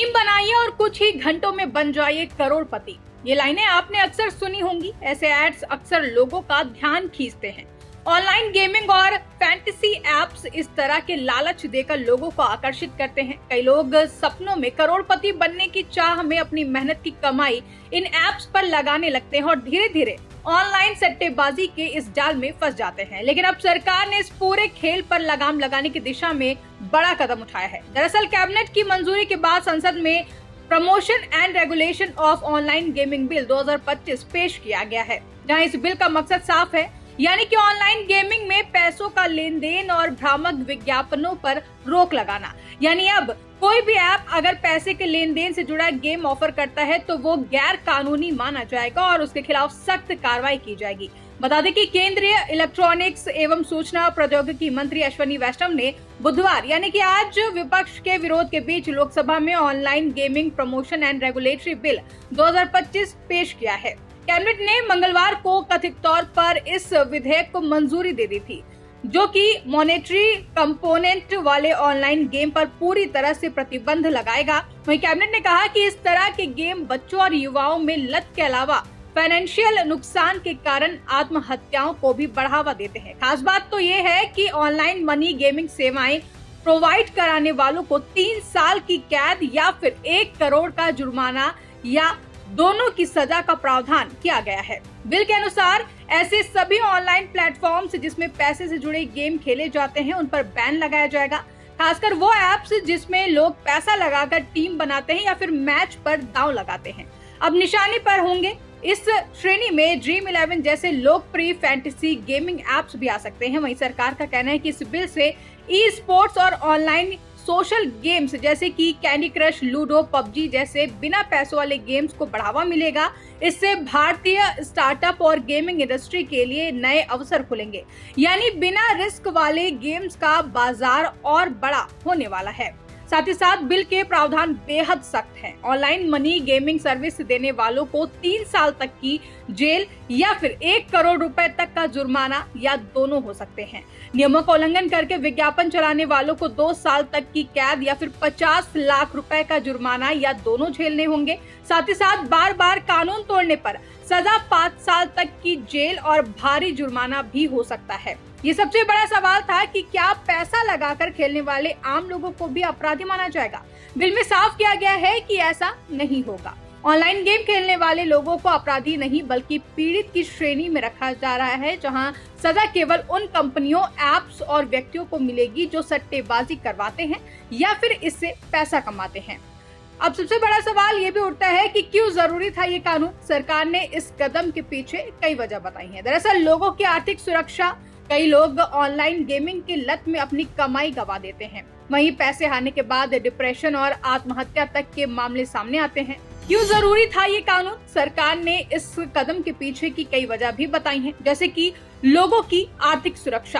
Team बनाइए और कुछ ही घंटों में बन जाइए करोड़पति। ये लाइनें आपने अक्सर सुनी होंगी। ऐसे एड्स अक्सर लोगों का ध्यान खींचते हैं। ऑनलाइन गेमिंग और फैंटेसी एप्स इस तरह के लालच देकर लोगों को आकर्षित करते हैं। कई लोग सपनों में करोड़पति बनने की चाह में अपनी मेहनत की कमाई इन एप्स पर लगाने लगते हैं और धीरे धीरे ऑनलाइन सट्टेबाजी के इस जाल में फंस जाते हैं। लेकिन अब सरकार ने इस पूरे खेल पर लगाम लगाने की दिशा में बड़ा कदम उठाया है। दरअसल कैबिनेट की मंजूरी के बाद संसद में promotion and regulation of online gaming bill 2025 पेश किया गया है, जहां इस बिल का मकसद साफ है, यानी कि ऑनलाइन गेमिंग में पैसों का लेन देन और भ्रामक विज्ञापनों पर रोक लगाना। यानी अब कोई भी ऐप अगर पैसे के लेन देन से जुड़ा गेम ऑफर करता है तो वो गैर कानूनी माना जाएगा और उसके खिलाफ सख्त कार्रवाई की जाएगी। बता दें कि केंद्रीय इलेक्ट्रॉनिक्स एवं सूचना प्रौद्योगिकी मंत्री अश्विनी वैष्णव ने बुधवार यानी कि आज विपक्ष के विरोध के बीच लोकसभा में online gaming promotion and regulatory bill 2025 पेश किया है। कैबिनेट ने मंगलवार को कथित तौर पर इस विधेयक को मंजूरी दे दी थी, जो कि मॉनेटरी कंपोनेंट वाले ऑनलाइन गेम पर पूरी तरह से प्रतिबंध लगाएगा। वहीं कैबिनेट ने कहा कि इस तरह के गेम बच्चों और युवाओं में लत के अलावा फाइनेंशियल नुकसान के कारण आत्महत्याओं को भी बढ़ावा देते हैं। खास बात तो ये है कि ऑनलाइन मनी गेमिंग सेवाएं प्रोवाइड कराने वालों को 3 साल की कैद या फिर 1 करोड़ का जुर्माना या दोनों की सजा का प्रावधान किया गया है। बिल के अनुसार ऐसे सभी ऑनलाइन प्लेटफॉर्म्स जिसमें पैसे से जुड़े गेम खेले जाते हैं उन पर बैन लगाया जाएगा। खासकर वो ऐप्स जिसमें लोग पैसा लगाकर टीम बनाते हैं या फिर मैच पर दांव लगाते हैं, अब निशाने पर होंगे। इस श्रेणी में ड्रीम 11 जैसे लोकप्रिय फैंटेसी गेमिंग एप्स भी आ सकते हैं। वहीं सरकार का कहना है कि इस बिल से ई स्पोर्ट्स और ऑनलाइन सोशल गेम्स जैसे कि कैंडी क्रश, लूडो, पबजी जैसे बिना पैसों वाले गेम्स को बढ़ावा मिलेगा। इससे भारतीय स्टार्टअप और गेमिंग इंडस्ट्री के लिए नए अवसर खुलेंगे, यानी बिना रिस्क वाले गेम्स का बाजार और बड़ा होने वाला है। साथ ही साथ बिल के प्रावधान बेहद सख्त हैं। ऑनलाइन मनी गेमिंग सर्विस देने वालों को 3 साल तक की जेल या फिर 1 करोड़ रुपए तक का जुर्माना या दोनों हो सकते हैं। नियमों का उल्लंघन करके विज्ञापन चलाने वालों को 2 साल तक की कैद या फिर 50 लाख रुपए का जुर्माना या दोनों झेलने होंगे। साथ ही साथ बार बार कानून तोड़ने पर सजा 5 साल तक की जेल और भारी जुर्माना भी हो सकता है। ये सबसे बड़ा सवाल था कि क्या पैसा लगाकर खेलने वाले आम लोगों को भी अपराधी माना जाएगा। बिल में साफ किया गया है कि ऐसा नहीं होगा। ऑनलाइन गेम खेलने वाले लोगों को अपराधी नहीं बल्कि पीड़ित की श्रेणी में रखा जा रहा है, जहां सजा केवल उन कंपनियों, एप्स और व्यक्तियों को मिलेगी जो सट्टेबाजी करवाते हैं या फिर इससे पैसा कमाते हैं। अब सबसे बड़ा सवाल ये भी उठता है कि क्यों जरूरी था ये कानून। सरकार ने इस कदम के पीछे कई वजह बताई है। दरअसल लोगों की आर्थिक सुरक्षा। कई लोग ऑनलाइन गेमिंग की लत में अपनी कमाई गंवा देते हैं। वहीं पैसे हारने के बाद डिप्रेशन और आत्महत्या तक के मामले सामने आते हैं। क्यों जरूरी था ये कानून? सरकार ने इस कदम के पीछे की कई वजह भी बताई हैं, जैसे कि लोगों की आर्थिक सुरक्षा।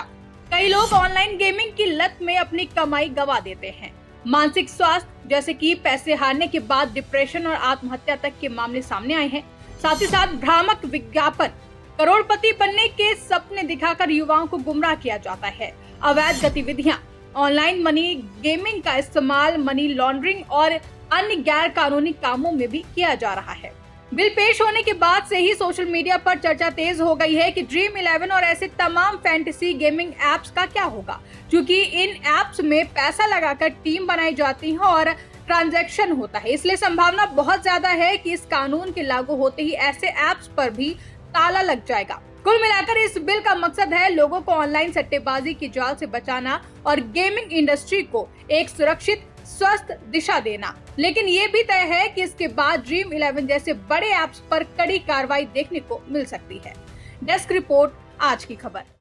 कई लोग ऑनलाइन गेमिंग की लत में अपनी कमाई गंवा देते हैं। मानसिक स्वास्थ्य, जैसे कि पैसे हारने के बाद डिप्रेशन और आत्महत्या तक के मामले सामने आए हैं। साथ ही साथ भ्रामक विज्ञापन, करोड़पति बनने के सपने दिखाकर युवाओं को गुमराह किया जाता है। अवैध गतिविधियां, ऑनलाइन मनी गेमिंग का इस्तेमाल मनी लॉन्ड्रिंग और अन्य गैर कानूनी कामों में भी किया जा रहा है। बिल पेश होने के बाद से ही सोशल मीडिया पर चर्चा तेज हो गई है कि ड्रीम 11 और ऐसे तमाम फैंटेसी गेमिंग एप्स का क्या होगा, क्योंकि इन एप्स में पैसा लगाकर टीम बनाई जाती है और ट्रांजैक्शन होता है। इसलिए संभावना बहुत ज्यादा है कि इस कानून के लागू होते ही ऐसे एप्स पर भी ताला लग जाएगा। कुल मिलाकर इस बिल का मकसद है लोगों को ऑनलाइन सट्टेबाजी की जाल से बचाना और गेमिंग इंडस्ट्री को एक सुरक्षित, स्वस्थ दिशा देना। लेकिन ये भी तय है कि इसके बाद ड्रीम 11 जैसे बड़े ऐप्स पर कड़ी कार्रवाई देखने को मिल सकती है। डेस्क रिपोर्ट, आज की खबर।